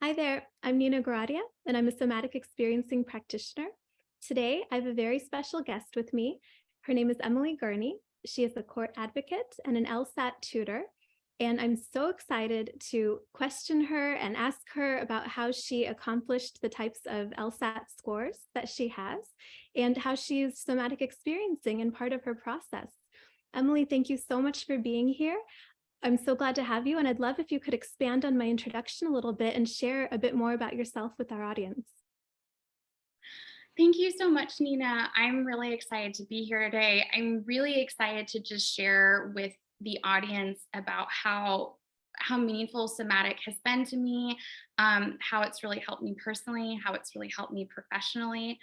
Hi there, I'm Nina Goradia, and I'm a Somatic Experiencing practitioner. Today, I have a very special guest with me. Her name is Emily Gurney. She is a court advocate and an LSAT tutor, and I'm so excited to question her and ask her about how she accomplished the types of LSAT scores that she has and how she's somatic experiencing in part of her process. Emily, thank you so much for being here. I'm so glad to have you, and I'd love if you could expand on my introduction a little bit and share a bit more about yourself with our audience. Thank you so much, Nina. I'm really excited to be here today. I'm really excited to just share with the audience about how meaningful somatic has been to me, how it's really helped me personally, how it's really helped me professionally.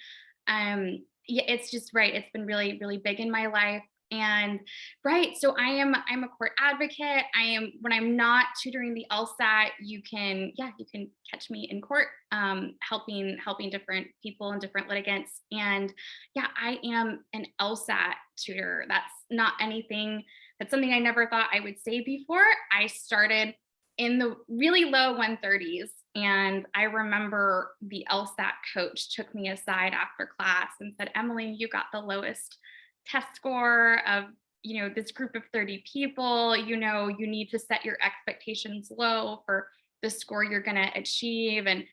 Yeah, it's just right. It's been really, really big in my life. And right, so I'm a court advocate. I am when I'm not tutoring the LSAT, you can catch me in court, helping different people and different litigants. And yeah, I am an LSAT tutor. That's something I never thought I would say before. I started in the really low 130s. And I remember the LSAT coach took me aside after class and said, Emily, you got the lowest test score of this group of 30 people. You need to set your expectations low for the score you're going to achieve. And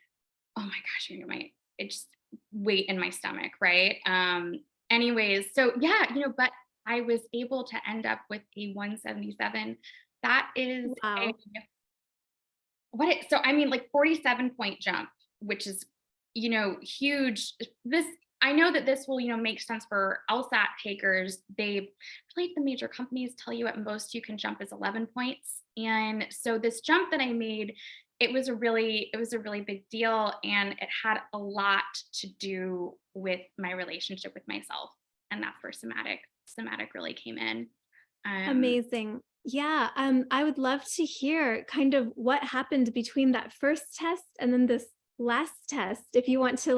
oh my gosh, it just weight in my stomach, right? Anyways, so yeah, but I was able to end up with a 177. That is a Wow. so I mean, like 47-point jump, which is, huge. I know that this will, make sense for LSAT takers. Like the major companies tell you at most you can jump is 11 points. And so this jump that I made, it was a really big deal. And it had a lot to do with my relationship with myself. And that's where somatic really came in. Um, Amazing. Yeah, I would love to hear kind of what happened between that first test and then this last test. If you want to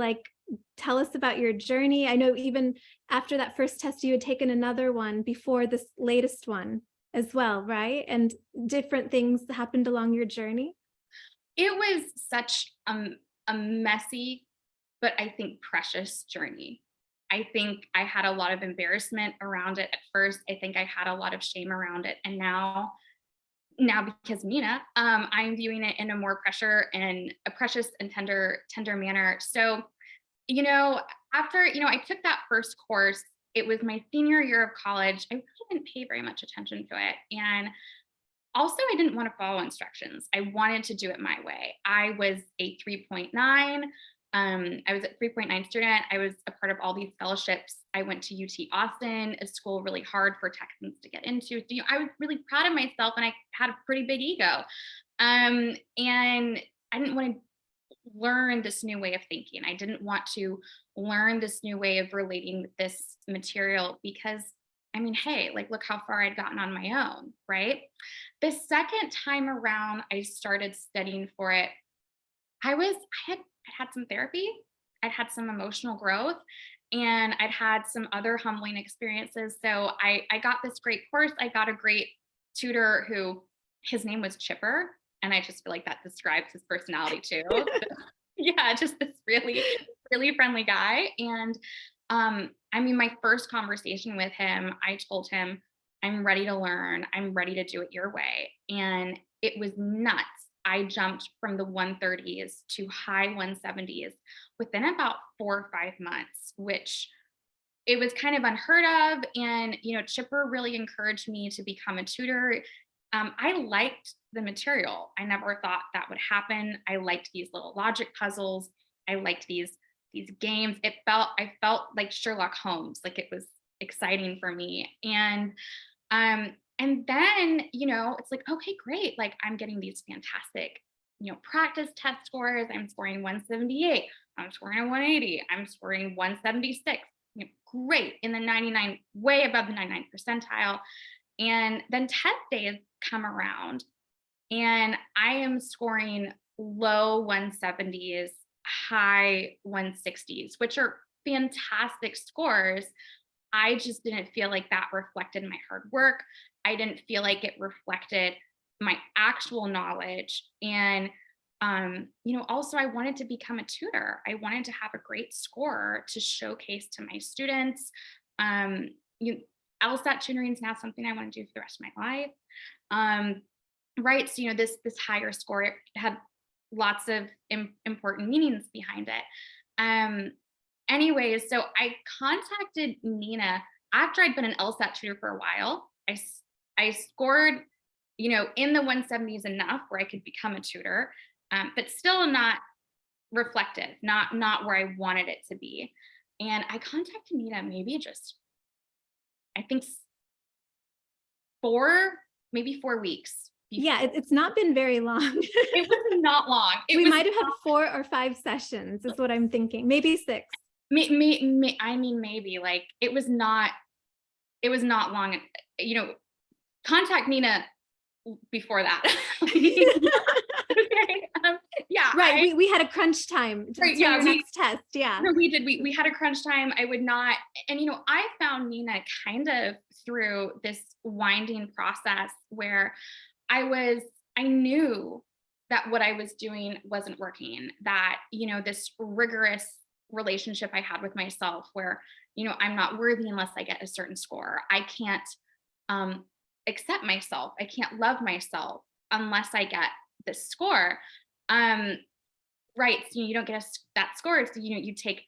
tell us about your journey. I know even after that first test, you had taken another one before this latest one as well, right? And different things happened along your journey. it was such a messy, but I think precious journey. I think I had a lot of embarrassment around it at first. I think I had a lot of shame around it. And now because Nina, I'm viewing it in a more pressure and a precious and tender manner. So, you know, after, I took that first course, it was my senior year of college. I really didn't pay very much attention to it. And also, I didn't want to follow instructions. I wanted to do it my way. I was a 3.9. I was a 3.9 student. I was a part of all these fellowships. I went to UT Austin, a school really hard for Texans to get into. So, I was really proud of myself and I had a pretty big ego. And I didn't want to learn this new way of thinking. I didn't want to learn this new way of relating with this material because I mean, hey, like look how far I'd gotten on my own, right? The second time around I started studying for it, I had some therapy, I'd had some emotional growth, and I'd had some other humbling experiences. So I got this great course. I got a great tutor who his name was Chipper. And I just feel like that describes his personality too. Yeah, just this really, really friendly guy. And I mean, my first conversation with him, I told him, I'm ready to learn. I'm ready to do it your way. And it was nuts. I jumped from the 130s to high 170s within about 4 or 5 months, which it was kind of unheard of. And, Chipper really encouraged me to become a tutor. I liked the material. I never thought that would happen. I liked these little logic puzzles. I liked these games. I felt like Sherlock Holmes, like it was exciting for me. And then, it's like, okay, great. Like I'm getting these fantastic, practice test scores. I'm scoring 178. I'm scoring a 180. I'm scoring 176. Great in the 99, way above the 99 percentile. And then test days come around and I am scoring low 170s, high 160s, which are fantastic scores. I just didn't feel like that reflected my hard work. I didn't feel like it reflected my actual knowledge. And Also I wanted to become a tutor. I wanted to have a great score to showcase to my students. Um, you, LSAT tutoring is now something I want to do for the rest of my life. Right. So, this higher score had lots of important meanings behind it. Anyways, so I contacted Nina after I'd been an LSAT tutor for a while. I scored, in the 170s enough where I could become a tutor, but still not reflective, not where I wanted it to be. And I contacted Nina maybe just, I think maybe 4 weeks Yeah, before. it's not been very long. It was not long. We might have had 4 or 5 sessions is what I'm thinking. Maybe 6. I mean, maybe like it was not long. Contact Nina before that. Okay. Yeah. Right. We had a crunch time to Right, your next test. Yeah. No, we did. We had a crunch time. I would not, and I found Nina kind of through this winding process where I knew that what I was doing wasn't working, that, this rigorous relationship I had with myself where, I'm not worthy unless I get a certain score. I can't accept myself. I can't love myself unless I get this score. Right. So you don't get that score. So, you take,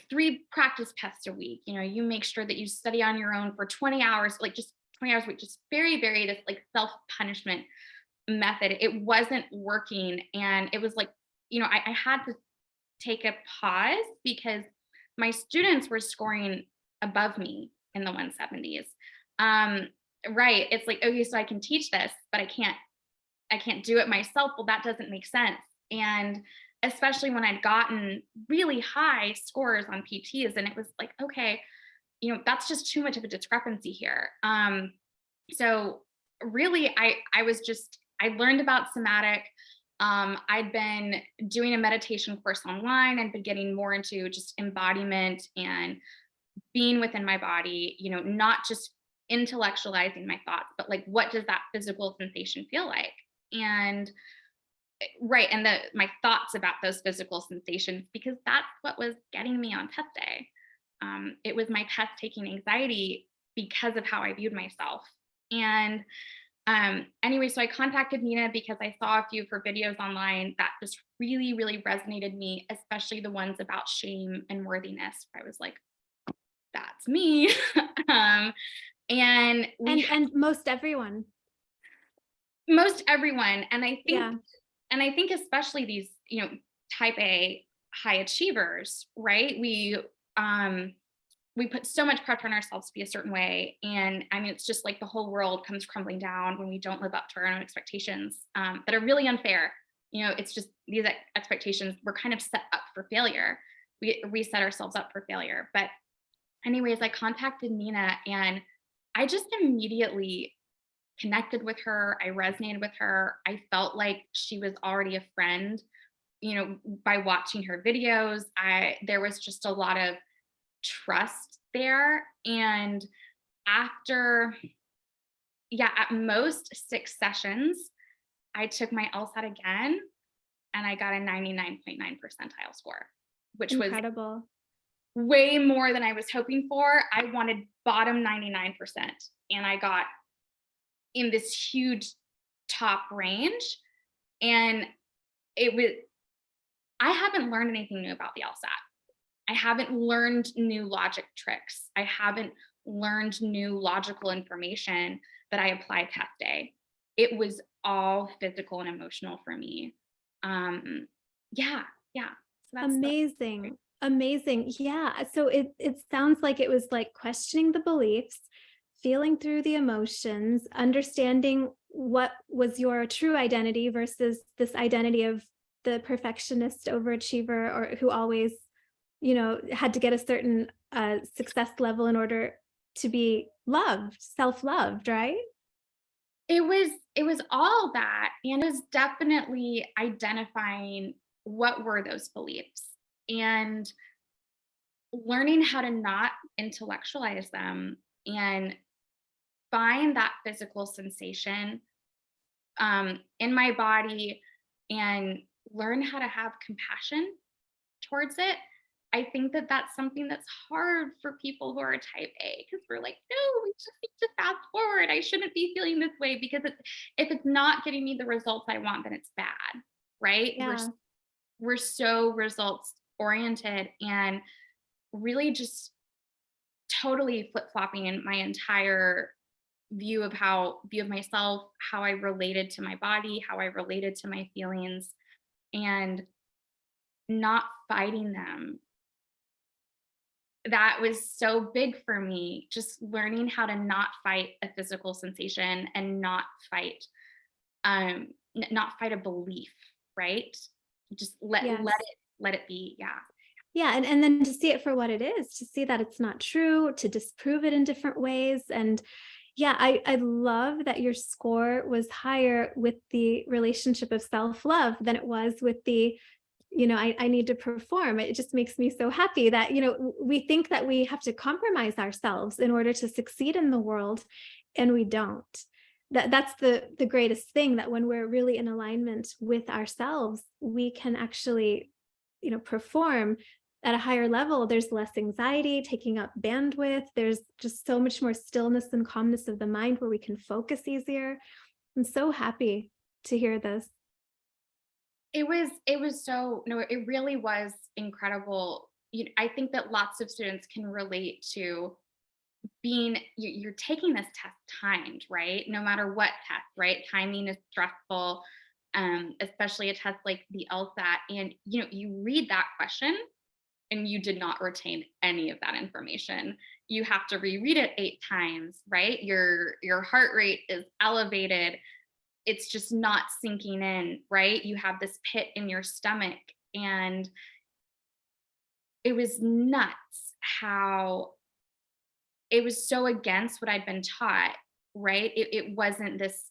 3 practice tests a week. You make sure that you study on your own for 20 hours, like just 20 hours a week, just very, very this like self-punishment method. It wasn't working. And it was like, I had to take a pause because my students were scoring above me in the 170s. Right. It's like, okay, so I can teach this, but I can't do it myself. Well, that doesn't make sense. And especially when I'd gotten really high scores on PTs, and it was like, okay, that's just too much of a discrepancy here. So really, I learned about somatic. I'd been doing a meditation course online. I'd been getting more into just embodiment and being within my body, not just intellectualizing my thoughts, but like, what does that physical sensation feel like? And right. And my thoughts about those physical sensations, because that's what was getting me on test day. It was my test taking anxiety because of how I viewed myself. And anyway, so I contacted Nina because I saw a few of her videos online that just really, really resonated me, especially the ones about shame and worthiness. I was like, that's me. And most everyone. And I think, especially these, type A high achievers, right? We put so much pressure on ourselves to be a certain way. And I mean, it's just like the whole world comes crumbling down when we don't live up to our own expectations, that are really unfair. It's just these expectations, we're kind of set up for failure. We set ourselves up for failure. But anyways, I contacted Nina and I just immediately connected with her. I resonated with her. I felt like she was already a friend, by watching her videos. There was just a lot of trust there. And after, at most 6 sessions, I took my LSAT again and I got a 99.9 percentile score, which was incredible. Way more than I was hoping for. I wanted bottom 99%, and I got in this huge top range. And I haven't learned anything new about the LSAT. I haven't learned new logic tricks. I haven't learned new logical information that I applied test day. It was all physical and emotional for me. Yeah. So that's Amazing. Yeah. So it sounds like it was like questioning the beliefs, feeling through the emotions, understanding what was your true identity versus this identity of the perfectionist overachiever, or who always, had to get a certain success level in order to be loved, self-loved, right? It was all that. And it was definitely identifying what were those beliefs and learning how to not intellectualize them and find that physical sensation in my body and learn how to have compassion towards it. I think that that's something that's hard for people who are type A, because we're like, no, we just need to fast forward. I shouldn't be feeling this way because if it's not getting me the results I want, then it's bad, right? Yeah. We're so results oriented, and really just totally flip-flopping in my entire view of myself, how I related to my body, how I related to my feelings, and not fighting them. That was so big for me, just learning how to not fight a physical sensation and not fight not fight a belief, right? Just Yes. let it be. Yeah. Yeah, and then to see it for what it is, to see that it's not true, to disprove it in different ways. And yeah, I love that your score was higher with the relationship of self-love than it was with the, I need to perform. It just makes me so happy that, we think that we have to compromise ourselves in order to succeed in the world, and we don't. That's the greatest thing, that when we're really in alignment with ourselves, we can actually, perform at a higher level. There's less anxiety taking up bandwidth. There's just so much more stillness and calmness of the mind where we can focus easier. I'm so happy to hear this. It was so no, it really was incredible. I think that lots of students can relate to you're taking this test timed, right? No matter what test, right? Timing is stressful, especially a test like the LSAT. And you read that question and you did not retain any of that information. You have to reread it 8 times, right? Your heart rate is elevated. It's just not sinking in, right? You have this pit in your stomach. And it was nuts how it was so against what I'd been taught, right? It wasn't this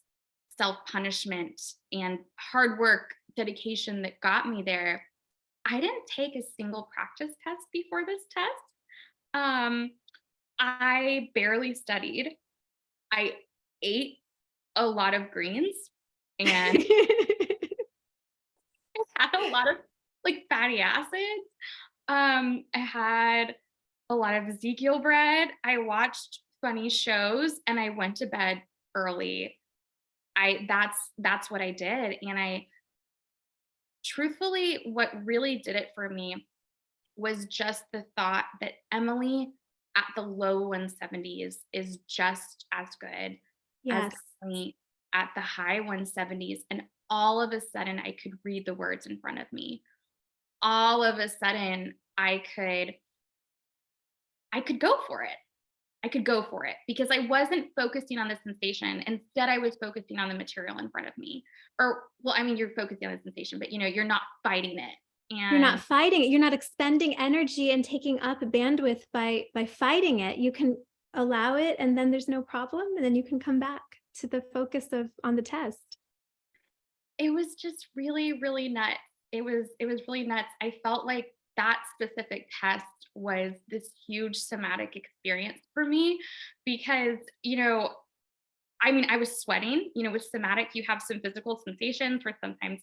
self-punishment and hard work, dedication that got me there. I didn't take a single practice test before this test. Um, I barely studied. I ate a lot of greens and had a lot of like fatty acids. I had a lot of Ezekiel bread. I watched funny shows and I went to bed early. That's what I did. And I truthfully, what really did it for me was just the thought that Emily at the low 170s is just as good as Yes. Emily at the high 170s. And all of a sudden, I could read the words in front of me. All of a sudden, I could go for it. I could go for it because I wasn't focusing on the sensation. Instead, I was focusing on the material in front of me. Or, well, I mean, you're focusing on the sensation, but you're not fighting it. You're not And fighting it. You're not expending energy and taking up bandwidth by fighting it. You can allow it, and then there's no problem, and then you can come back to the focus of on the test. it was just really, really nuts. It was really nuts. I felt like that specific test was this huge somatic experience for me because, I mean, I was sweating. With somatic, you have some physical sensations where sometimes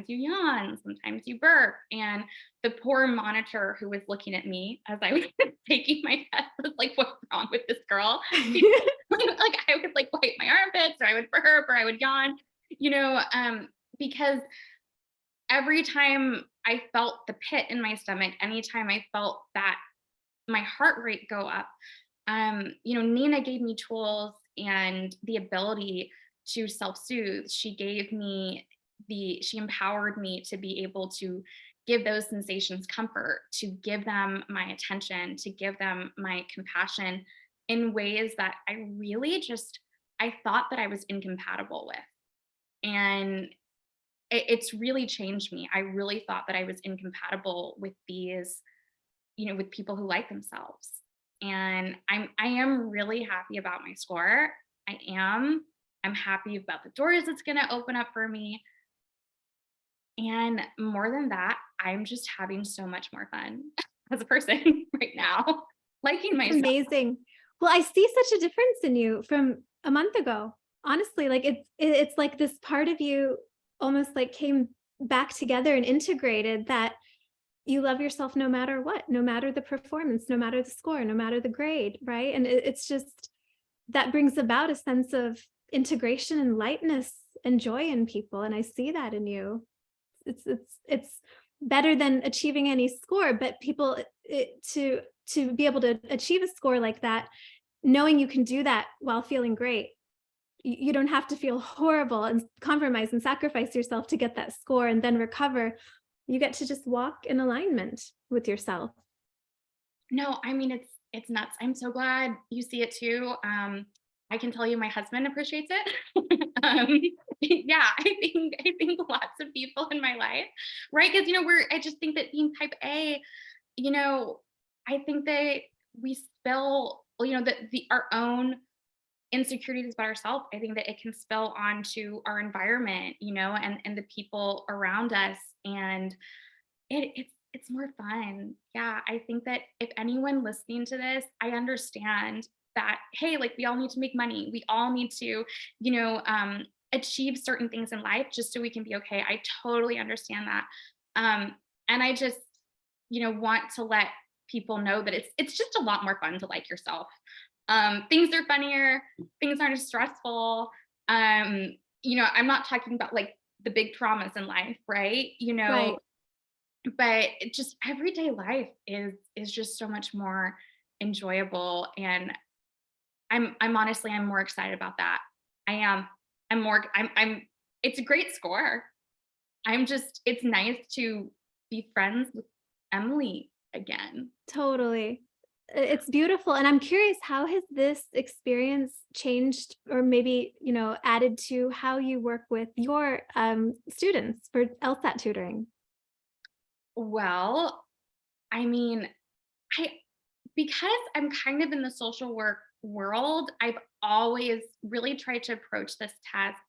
you yawn, sometimes you burp. And the poor monitor who was looking at me as I was taking my test was like, what's wrong with this girl? Because like I would like wipe my armpits or I would burp or I would yawn, because every time I felt the pit in my stomach, anytime I felt that my heart rate go up, Nina gave me tools and the ability to self-soothe. She empowered me to be able to give those sensations comfort, to give them my attention, to give them my compassion in ways that I thought that I was incompatible with. And it's really changed me. I really thought that I was incompatible with with people who like themselves. And I am really happy about my score. I am. I'm happy about the doors it's going to open up for me. And more than that, I'm just having so much more fun as a person right now, liking myself. Amazing. Well, I see such a difference in you from a month ago. Honestly, like it's like this part of you almost like came back together and integrated, that you love yourself no matter what, no matter the performance, no matter the score, no matter the grade, right? And it's just, that brings about a sense of integration and lightness and joy in people. And I see that in you. It's better than achieving any score, but people, to be able to achieve a score like that, knowing you can do that while feeling great. You don't have to feel horrible and compromise and sacrifice yourself to get that score and then recover. You get to just walk in alignment with yourself. No, I mean, it's nuts. I'm so glad you see it too. I can tell you my husband appreciates it. Yeah, I think lots of people in my life, right? Because I just think that being type A, you know, I think that we spill, the our own insecurities about ourselves. I think that it can spill onto our environment, and the people around us. And it's more fun. Yeah, I think that if anyone listening to this, I understand that, hey, like, we all need to make money. We all need to, achieve certain things in life just so we can be okay. I totally understand that. And I just, want to let people know that it's just a lot more fun to like yourself. Things are funnier, things aren't as stressful. I'm not talking about like the big traumas in life, right? Right. But just everyday life is just so much more enjoyable. And I'm honestly, I'm more excited about that. I am. I'm it's a great score. It's nice to be friends with Emily again. Totally. It's beautiful. And I'm curious, how has this experience changed, or maybe, added to how you work with your students for LSAT tutoring? Well, I mean, I because I'm kind of in the social work world, I've always really tried to approach this test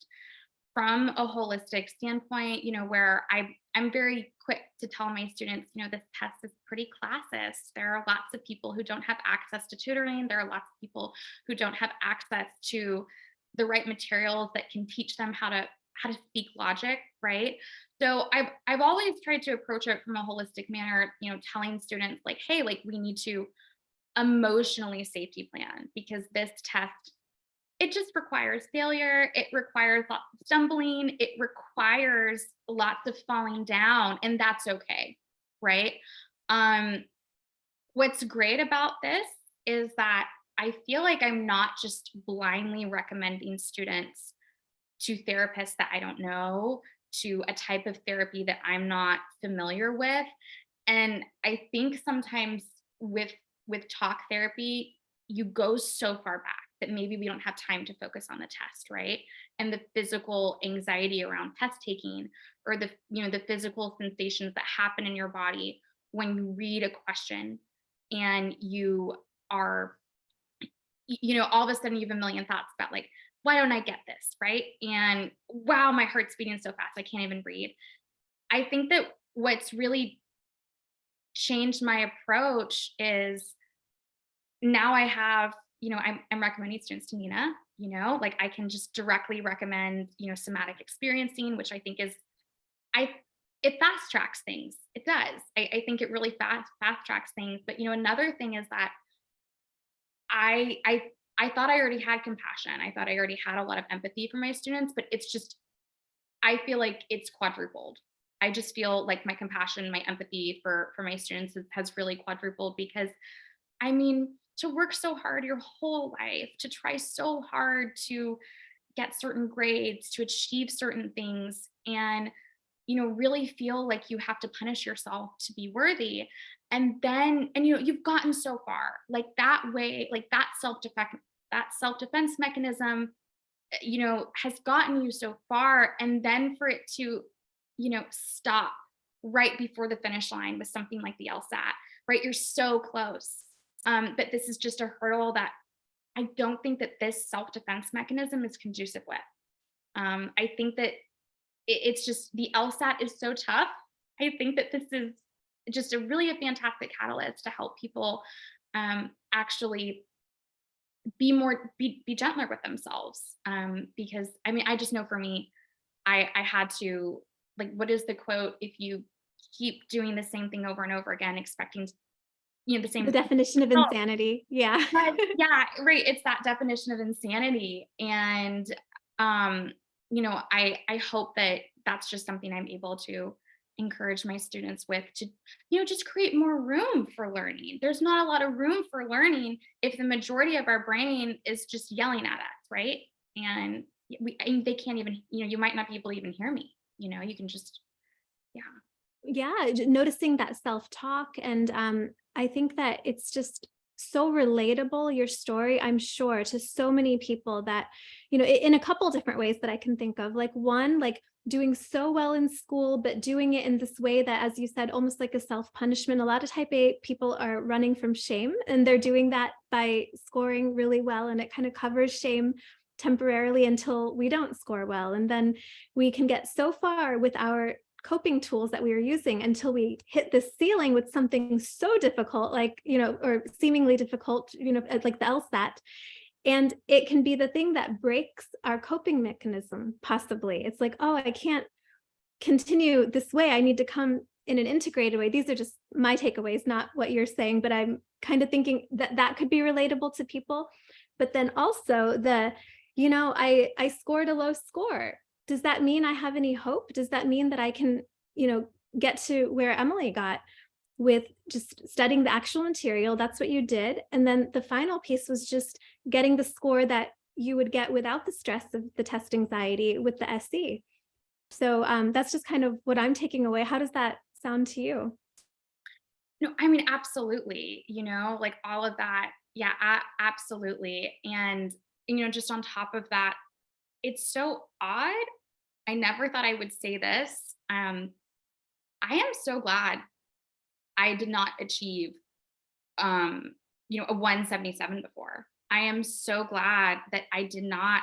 from a holistic standpoint, where I'm very quick to tell my students, this test is pretty classist. There are lots of people who don't have access to tutoring. There are lots of people who don't have access to the right materials that can teach them how to speak logic, right? So I've always tried to approach it from a holistic manner, telling students like, hey, like, we need to emotionally safety plan, because this test, it just requires failure. It requires lots of stumbling. It requires lots of falling down, and that's okay, right? Um, what's great about this is that I feel like I'm not just blindly recommending students to therapists that I don't know, to a type of therapy that I'm not familiar with. And I think sometimes with talk therapy, you go so far back that maybe we don't have time to focus on the test, right? And the physical anxiety around test taking, or the physical sensations that happen in your body when you read a question, and you are, all of a sudden you have a million thoughts about, like, why don't I get this, right? And wow, my heart's beating so fast I can't even breathe. I think that what's really changed my approach is, now I have, I'm recommending students to Nina, like, I can just directly recommend, Somatic Experiencing, which I think is, I it fast tracks things. It does. I think it really fast tracks things. But another thing is that I thought I already had compassion. I thought I already had a lot of empathy for my students, but it's just, I feel like it's quadrupled. I just feel like my compassion, my empathy for my students has really quadrupled, because I mean, to work so hard your whole life, to try so hard to get certain grades, to achieve certain things, and really feel like you have to punish yourself to be worthy. And then, you've gotten so far, like that way, like that self-defense mechanism, has gotten you so far. And then for it to, stop right before the finish line with something like the LSAT, right? You're so close. But this is just a hurdle that I don't think that this self-defense mechanism is conducive with. I think that it's just, the LSAT is so tough. I think that this is just a fantastic catalyst to help people actually be gentler with themselves. Because I mean, I just know for me, I had to like, what is the quote? If you keep doing the same thing over and over again, expecting, the The same definition of result. insanity. Yeah. But yeah, right. It's that definition of insanity. And, um, I hope that that's just something I'm able to encourage my students with, to, just create more room for learning. There's not a lot of room for learning if the majority of our brain is just yelling at us, right? And and they can't even, you might not be able to even hear me, you can just, yeah. Yeah, noticing that self-talk. And I think that it's just so relatable, your story, I'm sure, to so many people that, in a couple different ways that I can think of. Like, one, like doing so well in school, but doing it in this way that, as you said, almost like a self-punishment. A lot of type A people are running from shame, and they're doing that by scoring really well, and it kind of covers shame temporarily until we don't score well. And then we can get so far with our coping tools that we were using until we hit the ceiling with something so difficult, like, or seemingly difficult, like the LSAT. And it can be the thing that breaks our coping mechanism, possibly. It's like, oh, I can't continue this way. I need to come in an integrated way. These are just my takeaways, not what you're saying, but I'm kind of thinking that that could be relatable to people. But then also I scored a low score. Does that mean I have any hope? Does that mean that I can, get to where Emily got with just studying the actual material? That's what you did. And then the final piece was just getting the score that you would get without the stress of the test anxiety with the SE. So that's just kind of what I'm taking away. How does that sound to you? No, I mean, absolutely, like all of that. Yeah, absolutely. And, just on top of that, it's so odd. I never thought I would say this. I am so glad I did not achieve, a 177 before. I am so glad that I did not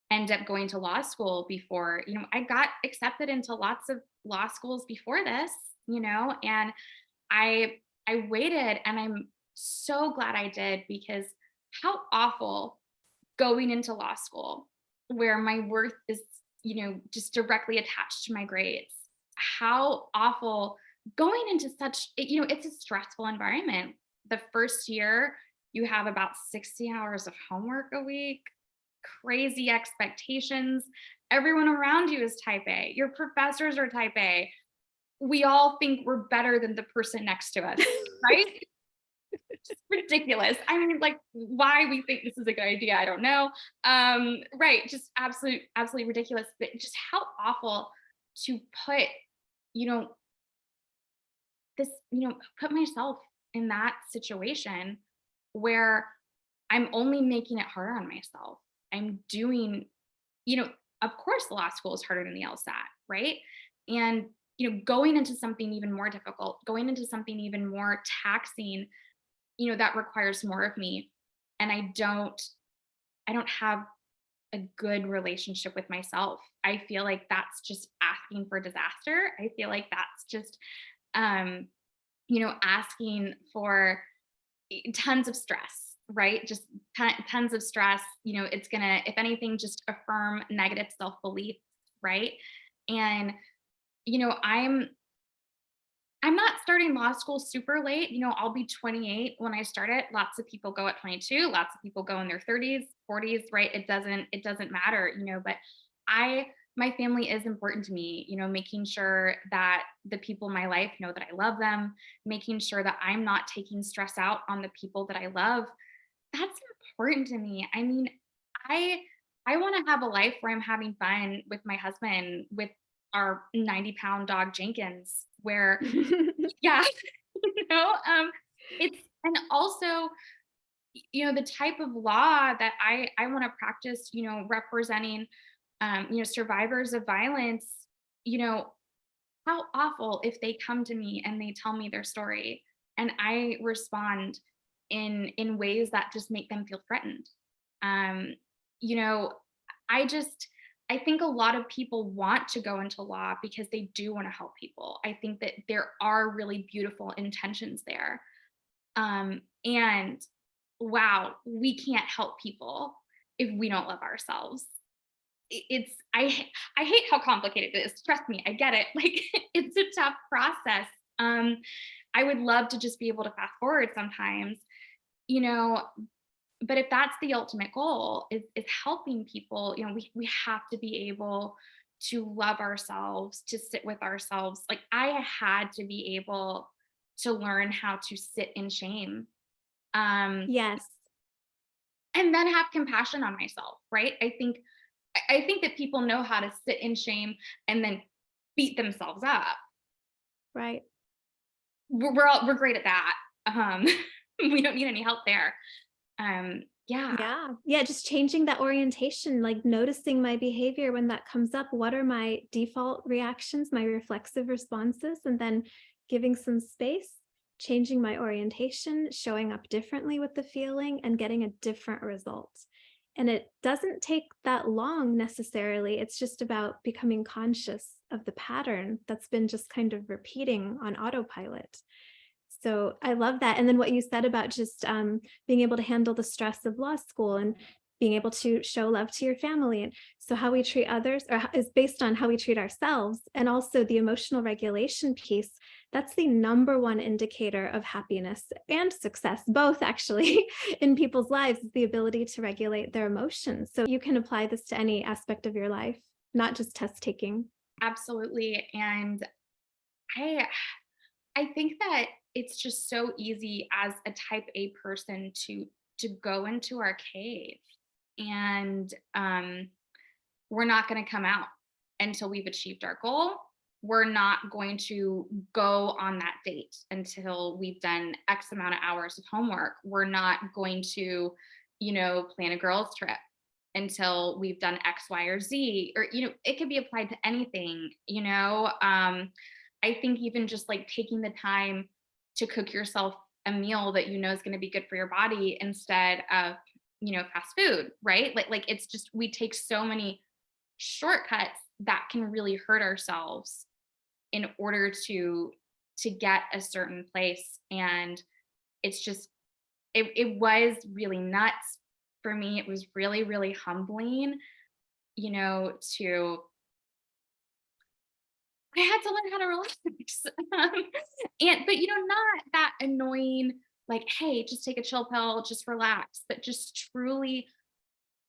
end up going to law school before. I got accepted into lots of law schools before this, and I I waited, and I'm so glad I did, because how awful going into law school where my worth is, just directly attached to my grades. How awful going into such, it's a stressful environment. The first year, you have about 60 hours of homework a week, crazy expectations. Everyone around you is type A. Your professors are type A. We all think we're better than the person next to us, right? Just ridiculous. I mean, like, why we think this is a good idea, I don't know. Right, just absolutely ridiculous. But just how awful to put, you know, put myself in that situation where I'm only making it harder on myself. I'm doing, of course, law school is harder than the LSAT, right? And, going into something even more difficult, going into something even more taxing, that requires more of me. And I don't have a good relationship with myself. I feel like that's just asking for disaster. I feel like that's just, um, asking for tons of stress, right? Just tons of stress. It's gonna, if anything, just affirm negative self-belief, right? And, I'm not starting law school super late. I'll be 28 when I start it. Lots of people go at 22, lots of people go in their 30s, 40s, right? It doesn't matter, but my family is important to me, making sure that the people in my life know that I love them, making sure that I'm not taking stress out on the people that I love. That's important to me. I mean, I I want to have a life where I'm having fun with my husband, with our 90-pound dog Jenkins, where, yeah, you know, um, it's, and also, the type of law that I want to practice, representing, survivors of violence. You know, how awful if they come to me and they tell me their story, and I respond in ways that just make them feel threatened. Um, you know, I think a lot of people want to go into law because they do want to help people. I think that there are really beautiful intentions there. And wow, we can't help people if we don't love ourselves. I hate how complicated it is. Trust me, I get it. Like it's a tough process. I would love to just be able to fast forward sometimes, you know, but if that's the ultimate goal is helping people, we have to be able to love ourselves, to sit with ourselves. Like I had to be able to learn how to sit in shame. Um, Yes, and then have compassion on myself, right? I think that people know how to sit in shame and then beat themselves up. right. We're great at that. We don't need any help there. Yeah, Yeah. Yeah. Just changing that orientation, like noticing my behavior when that comes up. What are my default reactions, my reflexive responses? And then giving some space, changing my orientation, showing up differently with the feeling, and getting a different result. And it doesn't take that long necessarily. It's just about becoming conscious of the pattern that's been just kind of repeating on autopilot. So I love that. And then what you said about just being able to handle the stress of law school and being able to show love to your family. And so how we treat others is based on how we treat ourselves. And also the emotional regulation piece, that's the number one indicator of happiness and success, both actually in people's lives, is the ability to regulate their emotions. So you can apply this to any aspect of your life, not just test taking. absolutely. And I I think that it's just so easy as a type A person to go into our cave and we're not going to come out until we've achieved our goal. We're not going to go on that date until we've done X amount of hours of homework. We're not going to, plan a girls' trip until we've done X, Y, or Z. Or, it could be applied to anything, I think even just like taking the time to cook yourself a meal that is going to be good for your body instead of, fast food, right? Like it's just we take so many shortcuts that can really hurt ourselves in order to get a certain place. And it's just it was really nuts for me. It was really, really humbling, to I had to learn how to relax. But not that annoying, like, hey, just take a chill pill, just relax, but just truly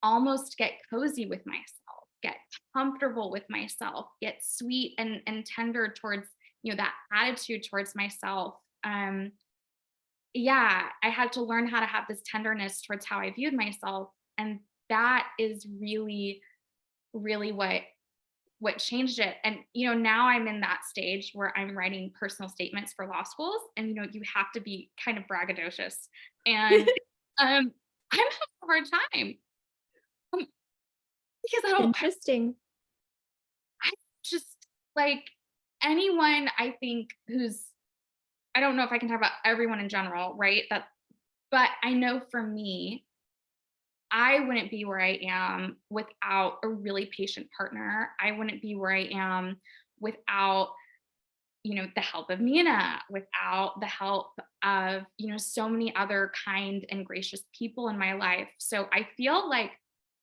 almost get cozy with myself, get comfortable with myself, get sweet and tender towards, that attitude towards myself. Yeah, I had to learn how to have this tenderness towards how I viewed myself. And that is really, really what changed it. And now I'm in that stage where I'm writing personal statements for law schools, and you have to be kind of braggadocious. And I'm having a hard time, because Interesting. I just like anyone, I think, who's, I don't know if I can talk about everyone in general, right? But I know for me, I wouldn't be where I am without a really patient partner. I wouldn't be where I am without, the help of Nina, without the help of, so many other kind and gracious people in my life. So I feel like,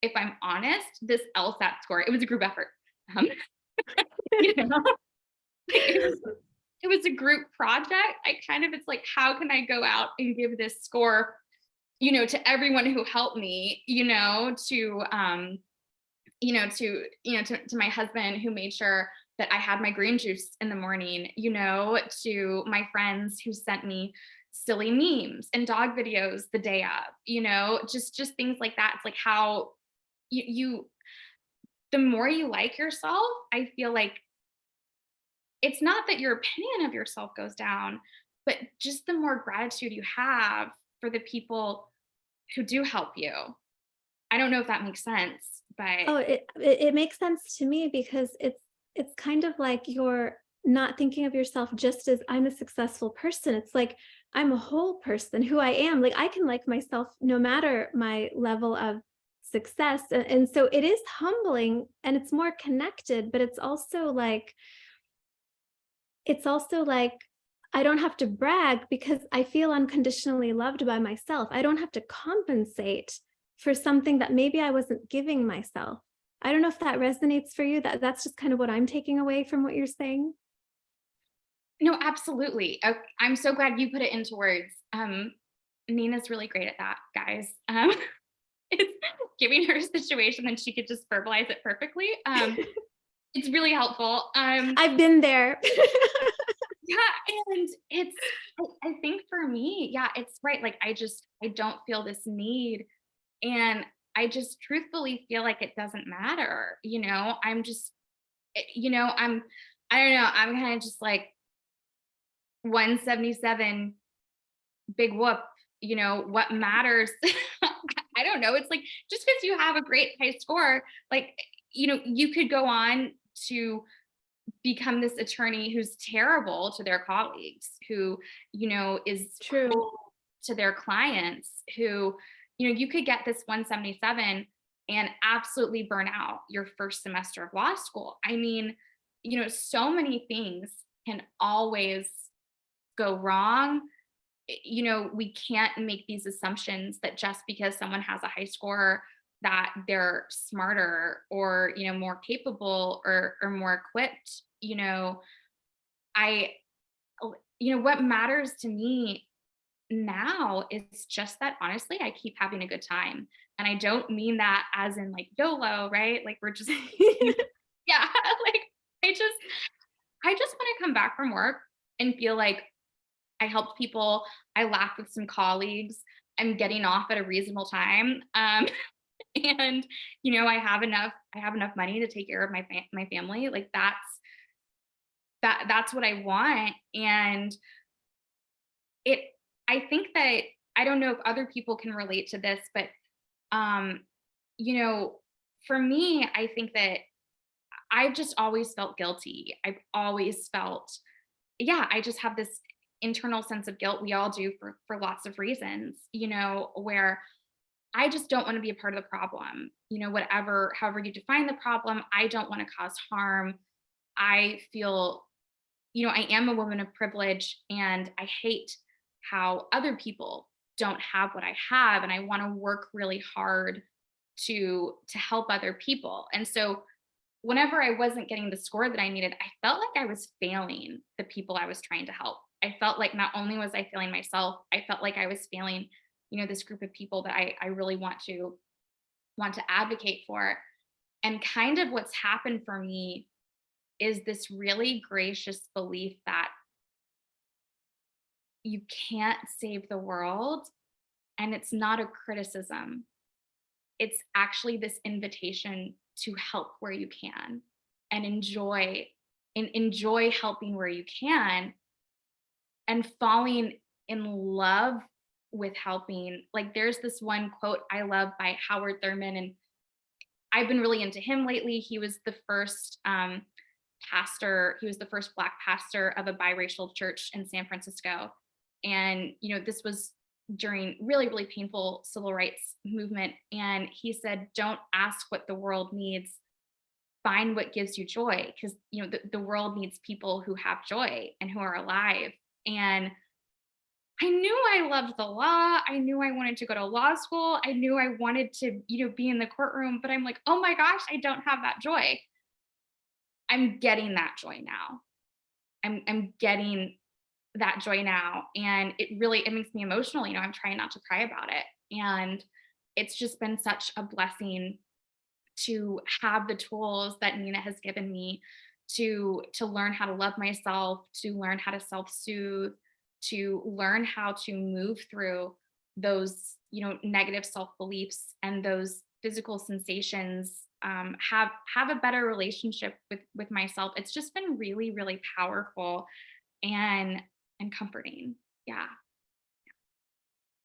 if I'm honest, this LSAT score, it was a group effort. Um, you know, it was a group project. It's like, how can I go out and give this score, to everyone who helped me, to my husband who made sure that I had my green juice in the morning, to my friends who sent me silly memes and dog videos the day of, just things like that. It's like how you the more you like yourself, I feel like it's not that your opinion of yourself goes down, but just the more gratitude you have for the people who do help you. I don't know if that makes sense, but Oh, it makes sense to me because it's kind of like you're not thinking of yourself just as I'm a successful person. It's like I'm a whole person who I am. Like I can like myself no matter my level of success. And so it is humbling and it's more connected, but it's also like I don't have to brag because I feel unconditionally loved by myself. I don't have to compensate for something that maybe I wasn't giving myself. I don't know if that resonates for you. That's just kind of what I'm taking away from what you're saying. No, absolutely. I'm so glad you put it into words. Nina's really great at that, guys. It's giving her a situation and she could just verbalize it perfectly. It's really helpful. I've been there. Yeah, and I think for me, yeah, it's right. Like I don't feel this need, and I just truthfully feel like it doesn't matter. I'm just, I don't know. I'm kind of just like 177, big whoop. What matters? I don't know. It's like just because you have a great high score, like you could go on to become this attorney who's terrible to their colleagues, who, is True. cruel to their clients, who, you could get this 177 and absolutely burn out your first semester of law school. I mean, so many things can always go wrong. We can't make these assumptions that just because someone has a high score that they're smarter or more capable or more equipped. I what matters to me now is just that honestly I keep having a good time, and I don't mean that as in like YOLO, right? Like we're just yeah, like I just want to come back from work and feel like I helped people, I laughed with some colleagues, I'm getting off at a reasonable time. And I have enough money to take care of my family. Like that's what I want. And it I think that I don't know if other people can relate to this, but um, you know, for me, I think that I've just always felt guilty. I've always felt, yeah, I just have this internal sense of guilt. We all do for lots of reasons, where I just don't want to be a part of the problem. However you define the problem, I don't want to cause harm. I feel, I am a woman of privilege and I hate how other people don't have what I have. And I want to work really hard to help other people. And so whenever I wasn't getting the score that I needed, I felt like I was failing the people I was trying to help. I felt like not only was I failing myself, I felt like I was failing, this group of people that I really want to advocate for. And kind of what's happened for me is this really gracious belief that you can't save the world. And it's not a criticism. It's actually this invitation to help where you can and enjoy helping where you can, and falling in love with helping. Like there's this one quote I love by Howard Thurman, and I've been really into him lately. He was the first pastor. He was the first Black pastor of a biracial church in San Francisco. And, this was during really, really painful civil rights movement. And he said, don't ask what the world needs, find what gives you joy. Because, the world needs people who have joy and who are alive. And I knew I loved the law. I knew I wanted to go to law school. I knew I wanted to, be in the courtroom, but I'm like, oh my gosh, I don't have that joy. I'm getting that joy now. I'm getting that joy now. And it makes me emotional. I'm trying not to cry about it. And it's just been such a blessing to have the tools that Nina has given me to learn how to love myself, to learn how to self-soothe, to learn how to move through those, negative self-beliefs and those physical sensations, have a better relationship with myself. It's just been really, really powerful and comforting. Yeah.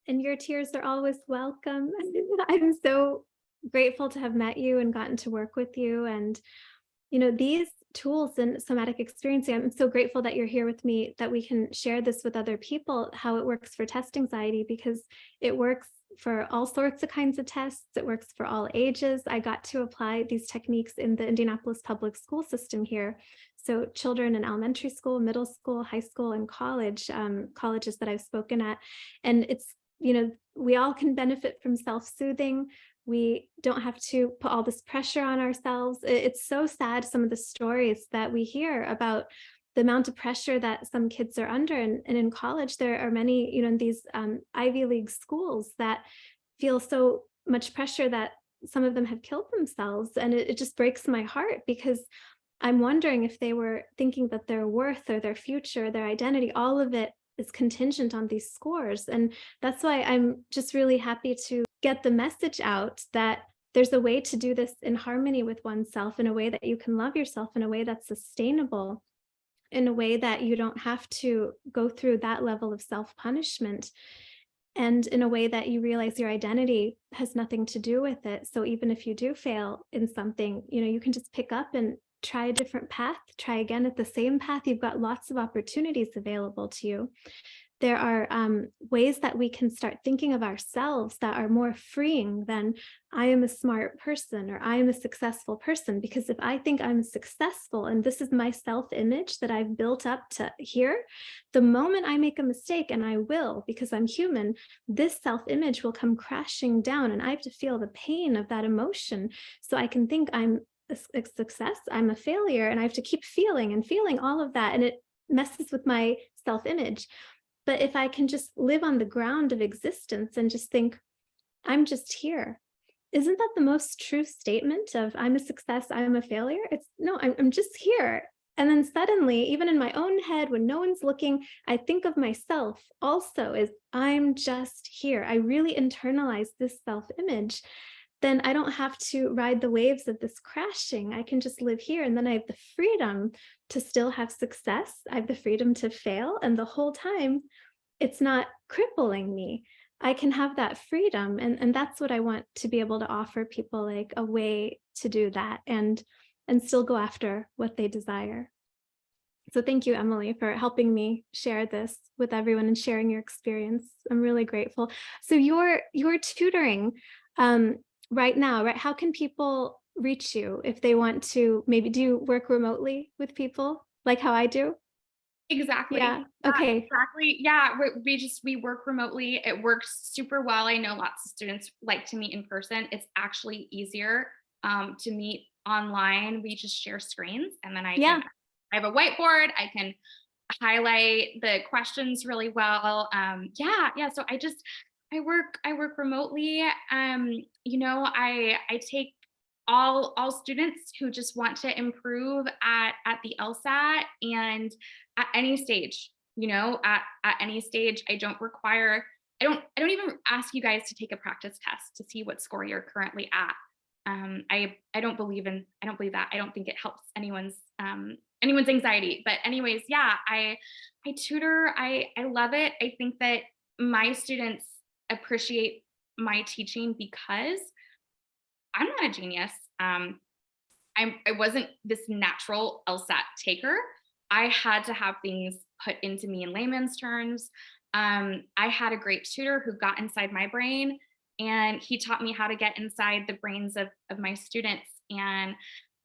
And your tears are always welcome. I'm so grateful to have met you and gotten to work with you. And, these tools and somatic experiencing, I'm so grateful that you're here with me, that we can share this with other people, how it works for test anxiety, because it works for all sorts of kinds of tests. It works for all ages. I got to apply these techniques in the Indianapolis public school system here. So children in elementary school, middle school, high school, and colleges that I've spoken at. And it's, we all can benefit from self-soothing, We don't have to put all this pressure on ourselves. It's so sad, some of the stories that we hear about the amount of pressure that some kids are under. And in college, there are many, in these Ivy League schools that feel so much pressure that some of them have killed themselves. And it just breaks my heart, because I'm wondering if they were thinking that their worth or their future, their identity, all of it is contingent on these scores. And that's why I'm just really happy to get the message out that there's a way to do this in harmony with oneself, in a way that you can love yourself, in a way that's sustainable, in a way that you don't have to go through that level of self-punishment, and in a way that you realize your identity has nothing to do with it. So even if you do fail in something, you can just pick up and try a different path, try again at the same path. You've got lots of opportunities available to you. There are ways that we can start thinking of ourselves that are more freeing than I am a smart person or I am a successful person. Because if I think I'm successful and this is my self-image that I've built up to here, the moment I make a mistake, and I will, because I'm human, this self-image will come crashing down, and I have to feel the pain of that emotion. So I can think I'm a success, I'm a failure, and I have to keep feeling and feeling all of that. And it messes with my self-image. But if I can just live on the ground of existence and just think, I'm just here. Isn't that the most true statement of I'm a success, I'm a failure? It's no, I'm just here. And then suddenly, even in my own head, when no one's looking, I think of myself also as I'm just here. I really internalize this self-image. Then I don't have to ride the waves of this crashing. I can just live here. And then I have the freedom to still have success. I have the freedom to fail. And the whole time, it's not crippling me. I can have that freedom. And that's what I want to be able to offer people, like a way to do that and still go after what they desire. So thank you, Emily, for helping me share this with everyone and sharing your experience. I'm really grateful. So you're tutoring right now, right? How can people reach you if they want to? Maybe do you work remotely with people like how I do? Exactly. Yeah. Okay. Exactly. Yeah. We work remotely. It works super well. I know lots of students like to meet in person. It's actually easier to meet online. We just share screens, and then Yeah. I have a whiteboard. I can highlight the questions really well. Yeah. So I work remotely. I take all students who just want to improve at the LSAT, and at any stage, at any stage. I don't even ask you guys to take a practice test to see what score you're currently at. I don't believe that. I don't think it helps anyone's anxiety. But anyways, yeah, I tutor. I love it. I think that my students appreciate my teaching because I'm not a genius. I wasn't this natural LSAT taker. I had to have things put into me in layman's terms. I had a great tutor who got inside my brain, and he taught me how to get inside the brains of my students. And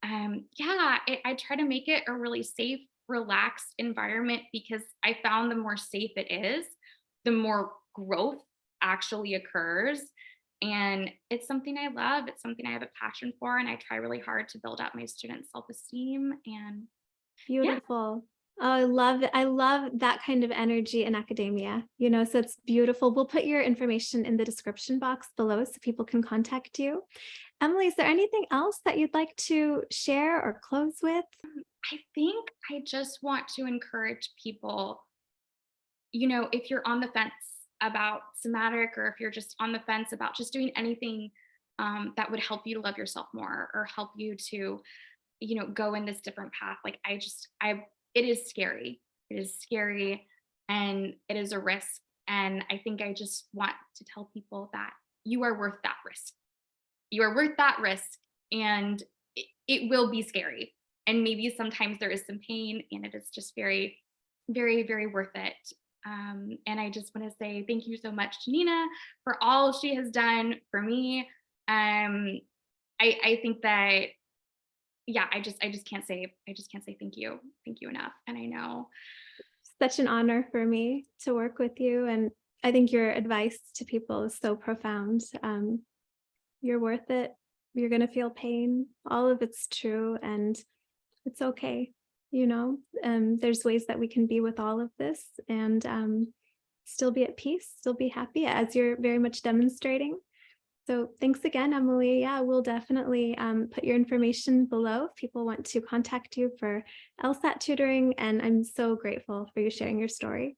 I try to make it a really safe, relaxed environment, because I found the more safe it is, the more growth actually occurs. And it's something I love. It's something I have a passion for. And I try really hard to build up my students' self-esteem. And yeah. Beautiful. Oh, I love it. I love that kind of energy in academia, so it's beautiful. We'll put your information in the description box below so people can contact you. Emily, is there anything else that you'd like to share or close with? I think I just want to encourage people, if you're on the fence about somatic, or if you're just on the fence about just doing anything that would help you to love yourself more, or help you to, go in this different path. Like it is scary. It is scary, and it is a risk. And I think I just want to tell people that you are worth that risk. You are worth that risk, and it will be scary. And maybe sometimes there is some pain, and it is just very, very, very worth it. And I just want to say thank you so much to Nina for all she has done for me. I think that, yeah, I just can't say thank you enough. And I know Such an honor for me to work with you. And I think your advice to people is so profound. You're worth it. You're going to feel pain. All of it's true. And it's okay. There's ways that we can be with all of this and still be at peace, still be happy, as you're very much demonstrating. So thanks again, Emily. Yeah, we'll definitely put your information below if people want to contact you for LSAT tutoring. And I'm so grateful for you sharing your story.